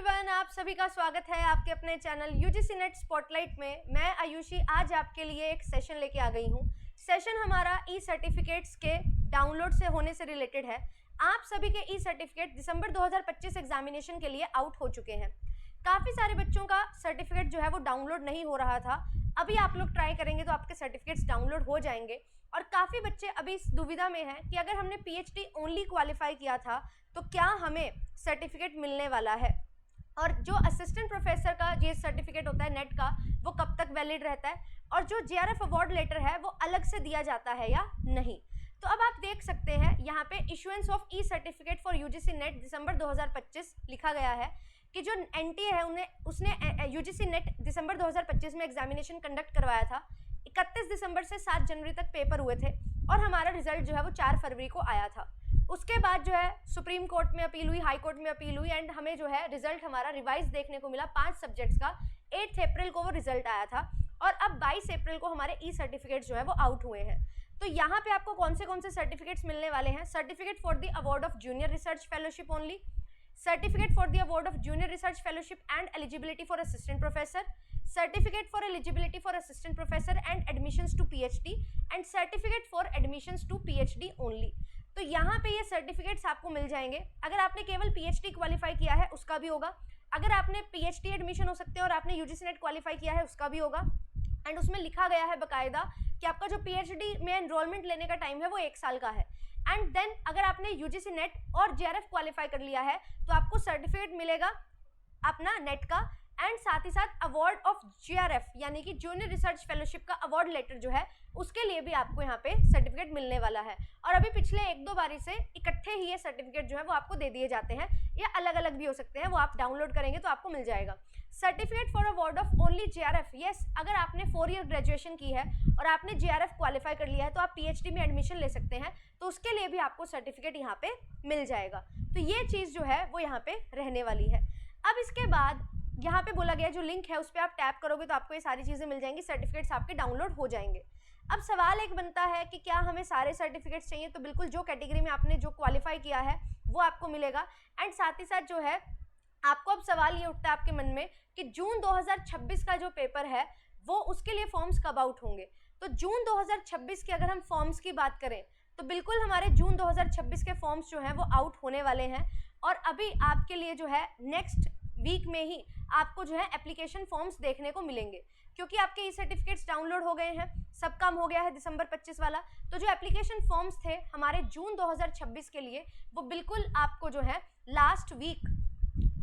Everyone, आप सभी का स्वागत है आपके अपने चैनल यूजीसी नेट स्पॉटलाइट में। मैं आयुषी आज आपके लिए एक सेशन लेके आ गई हूँ। सेशन हमारा ई सर्टिफिकेट्स के डाउनलोड से होने से रिलेटेड है। आप सभी के ई सर्टिफिकेट दिसंबर 2025 एग्जामिनेशन के लिए आउट हो चुके हैं। काफ़ी सारे बच्चों का सर्टिफिकेट जो है वो डाउनलोड नहीं हो रहा था। अभी आप लोग ट्राई करेंगे तो आपके सर्टिफिकेट्स डाउनलोड हो जाएंगे। और काफ़ी बच्चे अभी इस दुविधा में हैं कि अगर हमने पीएचडी ओनली क्वालिफाई किया था तो क्या हमें सर्टिफिकेट मिलने वाला है, और जो असिस्टेंट प्रोफेसर का ये सर्टिफिकेट होता है नेट का वो कब तक वैलिड रहता है, और जो जेआरएफ अवार्ड लेटर है वो अलग से दिया जाता है या नहीं। तो अब आप देख सकते हैं यहाँ पे issuance of e certificate for UGC NET December 2025 लिखा गया है कि जो एनटीए है उसने यूजीसी नेट दिसंबर 2025 में एग्जामिनेशन कंडक्ट करवाया था। 31 दिसंबर से 7 जनवरी तक पेपर हुए थे और हमारा रिजल्ट जो है वो 4 फरवरी को आया था। उसके बाद जो है सुप्रीम कोर्ट में अपील हुई, हाई कोर्ट में अपील हुई, एंड हमें जो है रिजल्ट हमारा रिवाइज देखने को मिला 5 सब्जेक्ट्स का। 8 अप्रैल को वो रिजल्ट आया था और अब 22 अप्रैल को हमारे ई सर्टिफिकेट जो है वो आउट हुए हैं। तो यहाँ पे आपको कौन से सर्टिफिकेट्स मिलने वाले हैं? Certificate for the award of junior research fellowship only, certificate for the award of junior research fellowship and eligibility for assistant professor, certificate for eligibility for assistant professor and admissions to PhD, and certificate for admissions to PhD only. तो यहाँ पे ये certificates आपको मिल जाएंगे। अगर आपने केवल PhD qualify किया है उसका भी होगा, अगर आपने पीएचडी एडमिशन हो सकते हैं और आपने यूजीसी नेट क्वालिफाई किया है उसका भी होगा। एंड उसमें लिखा गया है बकायदा कि आपका जो पीएचडी में एनरोलमेंट लेने का टाइम है वो 1 साल का है। एंड देन अगर आपने यूजीसी नेट और जेआरएफ क्वालिफाई कर लिया है तो आपको सर्टिफिकेट मिलेगा अपना नेट का, एंड साथ ही साथ अवार्ड ऑफ जीआरएफ यानी कि जूनियर रिसर्च फेलोशिप का अवार्ड लेटर जो है उसके लिए भी आपको यहाँ पे सर्टिफिकेट मिलने वाला है। और अभी पिछले 1-2 बारी से इकट्ठे ही ये सर्टिफिकेट जो है वो आपको दे दिए जाते हैं, या अलग अलग भी हो सकते हैं, वो आप डाउनलोड करेंगे तो आपको मिल जाएगा। Certificate for award of only JRF, yes, अगर आपने 4 ईयर ग्रेजुएशन की है और आपने जेआरएफ क्वालिफाई कर लिया है तो आप पीएचडी में एडमिशन ले सकते हैं, तो उसके लिए भी आपको सर्टिफिकेट यहाँ पे मिल जाएगा। तो ये चीज़ जो है वो यहाँ पे रहने वाली है। अब इसके बाद यहाँ पे बोला गया जो लिंक है उस पर आप टैप करोगे तो आपको ये सारी चीज़ें मिल जाएंगी, सर्टिफिकेट्स आपके डाउनलोड हो जाएंगे। अब सवाल एक बनता है कि क्या हमें सारे सर्टिफिकेट्स चाहिए? तो बिल्कुल, जो कैटेगरी में आपने जो क्वालिफाई किया है वो आपको मिलेगा। एंड साथ ही साथ जो है आपको अब सवाल ये उठता है आपके मन में कि जून 2026 का जो पेपर है वो उसके लिए फॉर्म्स कब आउट होंगे? तो जून 2026 के अगर हम फॉर्म्स की बात करें तो बिल्कुल हमारे जून 2026 के फॉर्म्स जो हैं वो आउट होने वाले हैं, और अभी आपके लिए जो है नेक्स्ट वीक में ही आपको जो है एप्लीकेशन फॉर्म्स देखने को मिलेंगे, क्योंकि आपके ई सर्टिफिकेट्स डाउनलोड हो गए हैं, सब काम हो गया है दिसंबर 25 वाला। तो जो एप्लीकेशन फॉर्म्स थे हमारे जून 2026 के लिए वो बिल्कुल आपको जो है लास्ट वीक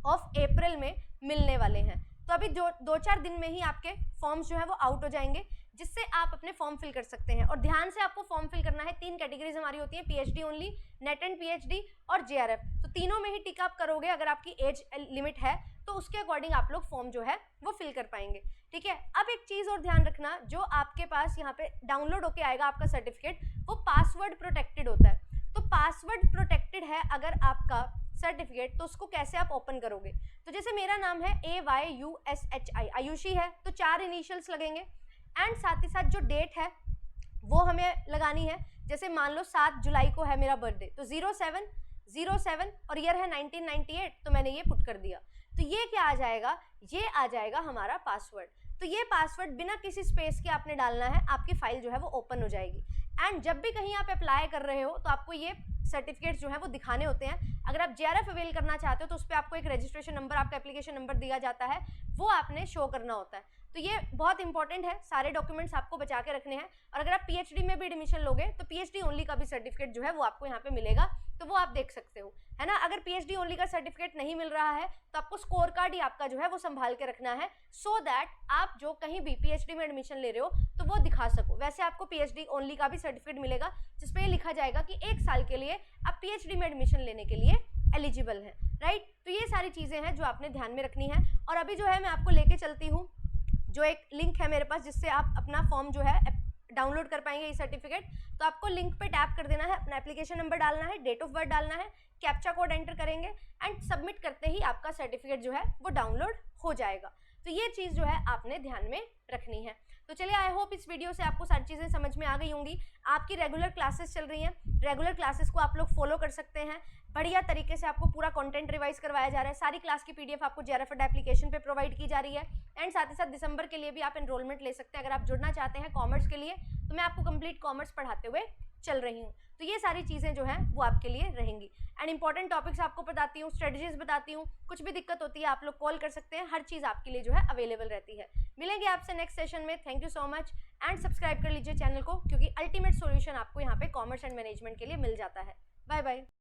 ऑफ अप्रैल में मिलने वाले हैं। तो अभी 2-4 दिन में ही आपके फॉर्म्स जो है वो आउट हो जाएंगे, जिससे आप अपने फॉर्म फिल कर सकते हैं। और ध्यान से आपको फॉर्म फिल करना है। 3 कैटेगरीज हमारी होती है, PhD only, net and PhD और जेआरएफ। तो तीनों में ही टिक अप करोगे। अगर आपकी एज लिमिट है तो उसके अकॉर्डिंग आप लोग फॉर्म जो है वो फिल कर पाएंगे, ठीक है। अब एक चीज़ और ध्यान रखना, जो आपके पास यहाँ पे डाउनलोड होके आएगा आपका सर्टिफिकेट वो पासवर्ड प्रोटेक्टेड होता है। तो पासवर्ड प्रोटेक्टेड है अगर आपका सर्टिफिकेट, तो उसको कैसे आप ओपन करोगे? तो जैसे मेरा नाम है AYUSHI, आयुषी है, तो 4 इनिशियल्स लगेंगे। एंड साथ ही साथ जो डेट है वो हमें लगानी है। जैसे मान लो 7 जुलाई को है मेरा बर्थडे, तो 0707 और ईयर है 1998, तो मैंने ये पुट कर दिया। तो ये क्या आ जाएगा? ये आ जाएगा हमारा पासवर्ड। तो ये पासवर्ड बिना किसी स्पेस के आपने डालना है, आपकी फाइल जो है वो ओपन हो जाएगी। एंड जब भी कहीं आप अप्लाई कर रहे हो तो आपको ये सर्टिफिकेट्स जो है वो दिखाने होते हैं। अगर आप जेआरएफ अवेल करना चाहते हो तो उस पर आपको एक रजिस्ट्रेशन नंबर, आपका एप्लीकेशन नंबर दिया जाता है, वो आपने शो करना होता है। तो ये बहुत इंपॉर्टेंट है, सारे डॉक्यूमेंट्स आपको बचा के रखने हैं। और अगर आप पीएचडी में भी एडमिशन लोगे तो पीएचडी ओनली का भी सर्टिफिकेट जो है वो आपको यहाँ पे मिलेगा, तो वो आप देख सकते हो, है ना। अगर पीएचडी ओनली का सर्टिफिकेट नहीं मिल रहा है तो आपको स्कोर कार्ड ही आपका जो है वो संभाल के रखना है, सो दैट आप जो कहीं भी पीएचडी में एडमिशन ले रहे हो तो वो दिखा सको। वैसे आपको पीएचडी ओनली का भी सर्टिफिकेट मिलेगा जिसपे ये लिखा जाएगा कि 1 साल के लिए आप पीएचडी में एडमिशन लेने के लिए एलिजिबल हैं, राइट। तो ये सारी चीज़ें हैं जो आपने ध्यान में रखनी है। और अभी जो है मैं आपको लेके चलती हूँ, जो एक लिंक है मेरे पास जिससे आप अपना फॉर्म जो है डाउनलोड कर पाएंगे ई सर्टिफिकेट। तो आपको लिंक पे टैप कर देना है, अपना एप्लीकेशन नंबर डालना है, डेट ऑफ बर्थ डालना है, कैप्चा कोड एंटर करेंगे एंड सबमिट करते ही आपका सर्टिफिकेट जो है वो डाउनलोड हो जाएगा। तो ये चीज़ जो है आपने ध्यान में रखनी है। तो चलिए, आई होप इस वीडियो से आपको सारी चीज़ें समझ में आ गई होंगी। आपकी रेगुलर क्लासेस चल रही हैं, रेगुलर क्लासेस को आप लोग फॉलो कर सकते हैं। बढ़िया तरीके से आपको पूरा कंटेंट रिवाइज करवाया जा रहा है। सारी क्लास की पीडीएफ आपको JRF एप्लीकेशन पे प्रोवाइड की जा रही है। एंड साथ ही साथ दिसंबर के लिए भी आप एनरोलमेंट ले सकते हैं। अगर आप जुड़ना चाहते हैं कॉमर्स के लिए, तो मैं आपको कंप्लीट कॉमर्स पढ़ाते हुए चल रही हूँ। तो ये सारी चीज़ें जो हैं वो आपके लिए रहेंगी। एंड इंपॉर्टेंट टॉपिक्स आपको बताती हूँ, स्ट्रेटजीज बताती हूँ। कुछ भी दिक्कत होती है आप लोग कॉल कर सकते हैं, हर चीज़ आपके लिए जो है अवेलेबल रहती है। मिलेंगे आपसे नेक्स्ट सेशन में। Thank you so much and subscribe कर लीजिए चैनल को, क्योंकि अल्टीमेट सॉल्यूशन आपको यहाँ पे कॉमर्स एंड मैनेजमेंट के लिए मिल जाता है। Bye bye.